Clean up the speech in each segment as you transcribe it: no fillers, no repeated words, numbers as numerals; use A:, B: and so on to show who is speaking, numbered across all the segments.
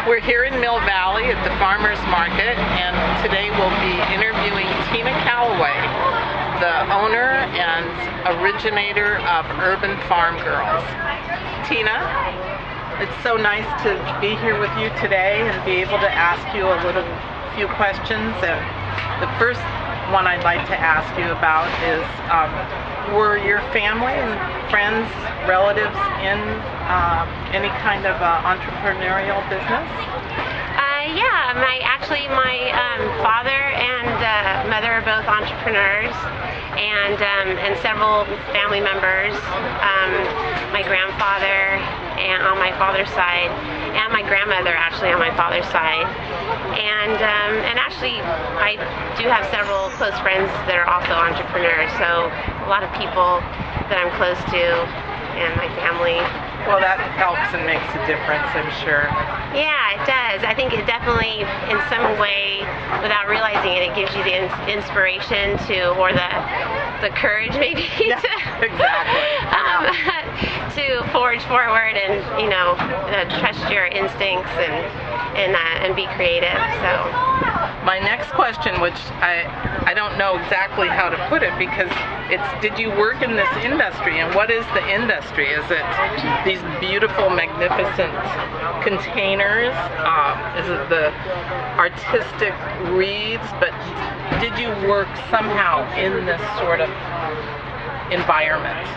A: We're here in Mill Valley at the Farmers Market, and today we'll be interviewing Tina Calloway, the owner and originator of Urban Farm Girls. Tina, it's so nice to be here with you today and be able to ask you a few questions. And the first one I'd like to ask you about is, were your family and friends, relatives in any kind of entrepreneurial business?
B: Yeah, my father and mother are both entrepreneurs, and several family members. My grandfather and on my father's side, and my grandmother actually on my father's side, and actually I do have several close friends that are also entrepreneurs. So a lot of people that I'm close to and my family.
A: Well, that helps and makes a difference, I'm sure.
B: Yeah, it does. I think it definitely, in some way, without realizing it, it gives you the inspiration to, or the courage maybe,
A: yeah, exactly.
B: to forge forward and, trust your instincts and be creative. So
A: my next question, which I don't know exactly how to put it, because it's, did you work in this industry, and what is the industry? Is it these beautiful, magnificent containers? Is it the artistic wreaths? But did you work somehow in this sort of environment?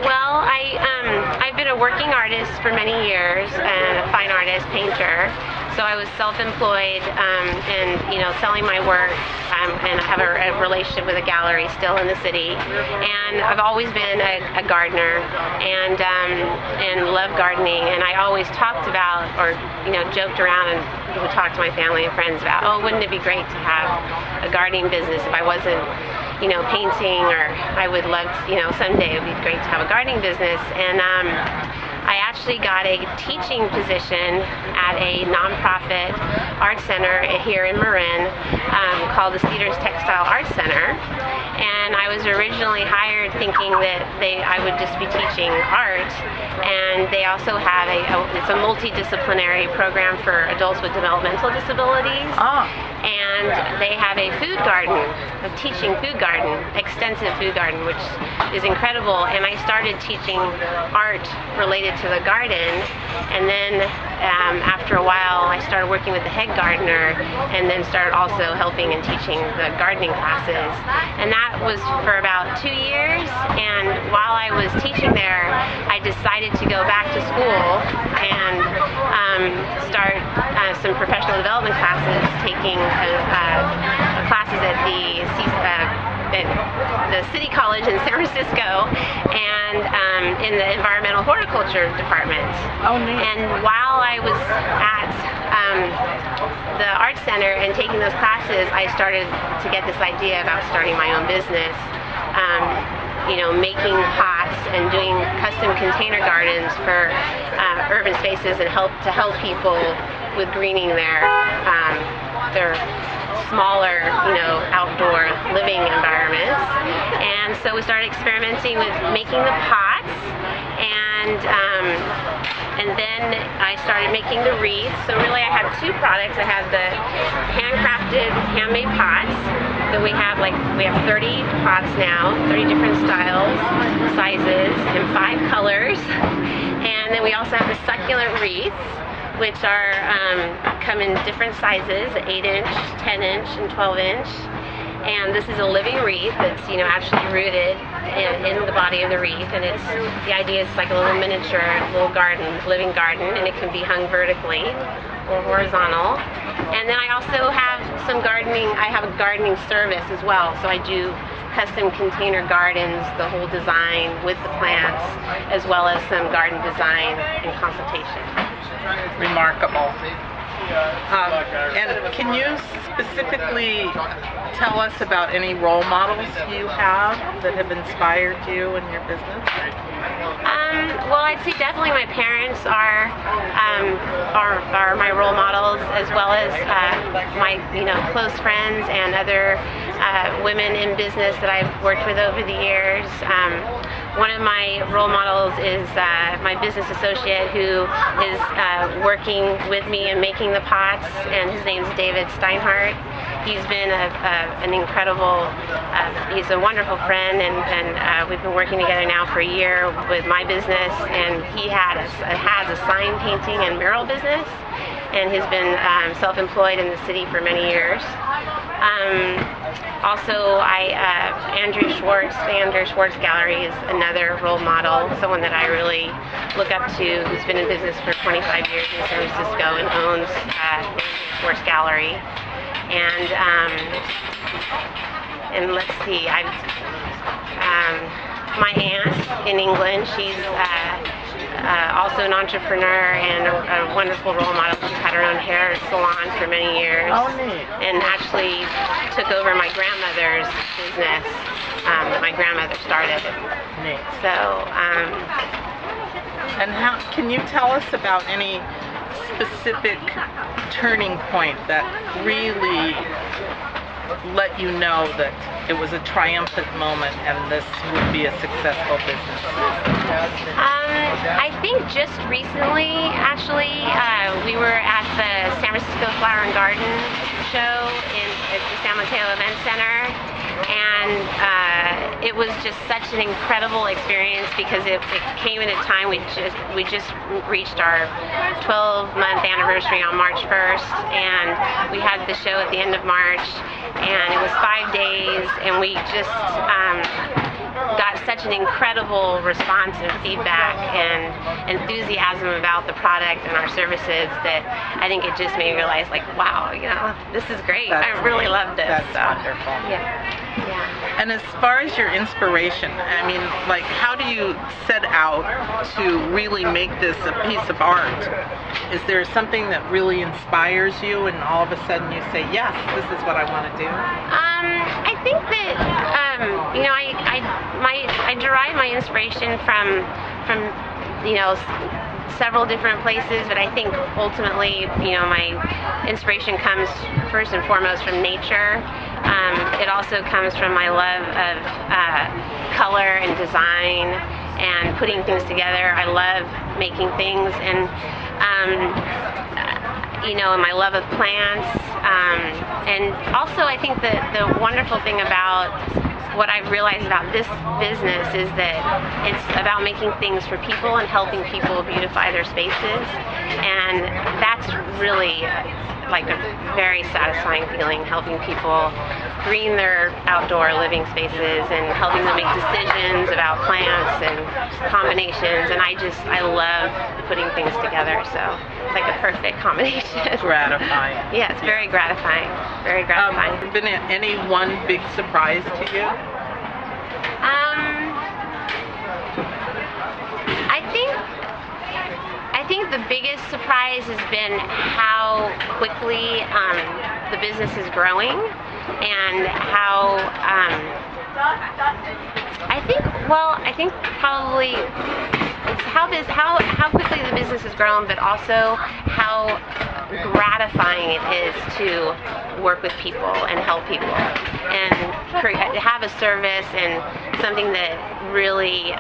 B: Well, I've been a working artist for many years, and a fine artist, painter. So I was self-employed and selling my work, and I have a relationship with a gallery still in the city. And I've always been a gardener and love gardening. And I always talked about, or joked around and would talk to my family and friends about, oh, wouldn't it be great to have a gardening business if I wasn't painting, or I would love to, someday it would be great to have a gardening business. And I actually got a teaching position at a nonprofit art center here in Marin called the Cedars Textile Art Center. And I was originally hired thinking that I would just be teaching art, and they also have it's a multidisciplinary program for adults with developmental disabilities. And they have a food garden, a teaching food garden, extensive food garden, which is incredible. And I started teaching art related to the garden, and then after a while I started working with the head gardener, and then started also helping and teaching the gardening classes. And that was for about 2 years, and while I was teaching there, I decided to go back to school and start some professional development classes, taking classes at the City College in San Francisco, and in the environmental horticulture department.
A: Oh, neat.
B: And while I was at the art center and taking those classes, I started to get this idea about starting my own business. Making pots and doing custom container gardens for urban spaces, and to help people with greening their smaller, outdoor living environments. And so we started experimenting with making the pots, and then I started making the wreaths. So really I have two products. I have the handcrafted, handmade pots that we have 30 pots now, 30 different styles, sizes, and 5 colors. And then we also have the succulent wreaths, which are come in different sizes, 8-inch, 10-inch, and 12-inch. And this is a living wreath that's actually rooted in the body of the wreath, and the idea is like a little miniature, little garden, living garden, and it can be hung vertically or horizontal. And then I also have some gardening. I have a gardening service as well, so I do custom container gardens, the whole design with the plants, as well as some garden design and consultation.
A: Remarkable. And can you specifically tell us about any role models you have that have inspired you in your business?
B: Well, I'd say definitely my parents are my role models, as well as my close friends and other women in business that I've worked with over the years. one of my role models is my business associate who is working with me and making the pots, and his name's David Steinhardt. He's been an incredible, he's a wonderful friend, and we've been working together now for a year with my business, and he has a sign painting and mural business, and has been self-employed in the city for many years. Also, Andrew Schwartz, the Andrew Schwartz Gallery is another role model, someone that I really look up to, who's been in business for 25 years in San Francisco and owns Andrew Schwartz Gallery. And let's see, my aunt in England, she's also an entrepreneur and a wonderful role model. She's had her own hair salon for many years.
A: Oh, neat.
B: And actually took over my grandmother's business that my grandmother started.
A: Neat.
B: So,
A: and how can you tell us about any specific turning point that really let you know that it was a triumphant moment and this would be a successful business?
B: I think just recently, actually, we were at the San Francisco Flower and Garden show at the San Mateo Event Center, and it was just such an incredible experience because it came at a time we just reached our 12-month anniversary on March 1st, and we had the show at the end of March, and it was 5 days, and we just got such an incredible response and feedback and enthusiasm about the product and our services that I think it just made me realize, like, wow, this is great. I really loved it.
A: That's wonderful.
B: Yeah.
A: And as far as your inspiration, I mean, like, how do you set out to really make this a piece of art? Is there something that really inspires you and all of a sudden you say, yes, this is what I want to do?
B: I think that, I derive my inspiration from several different places, but I think ultimately, my inspiration comes first and foremost from nature. It also comes from my love of color and design and putting things together. I love making things, and my love of plants. And also, I think that the wonderful thing about what I've realized about this business is that it's about making things for people and helping people beautify their spaces, and that's really like a very satisfying feeling, helping people green their outdoor living spaces and helping them make decisions about plants and combinations, and I love putting things together, so it's like a perfect combination.
A: Gratifying.
B: Yeah, it's very gratifying. Very gratifying.
A: Been any one big surprise to you?
B: I think the biggest surprise has been how quickly the business is growing, and how I think probably it's how quickly the business has grown, but also how gratifying it is to work with people and help people and have a service and something that really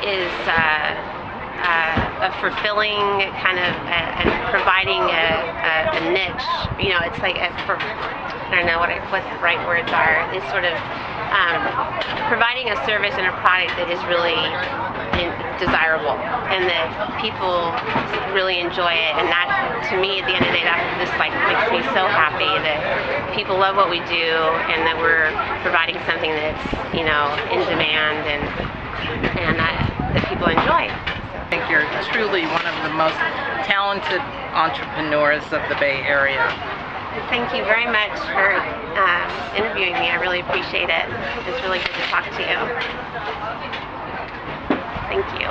B: is a fulfilling kind of and providing a niche. It's like I don't know what the right words are. It's sort of providing a service and a product that is really desirable and that people really enjoy it. And that, to me, at the end of the day, that just like makes me so happy that people love what we do and that we're providing something that's in demand and that people enjoy.
A: I think you're truly one of the most talented entrepreneurs of the Bay Area.
B: Thank you very much for interviewing me. I really appreciate it. It's really good to talk to you. Thank you.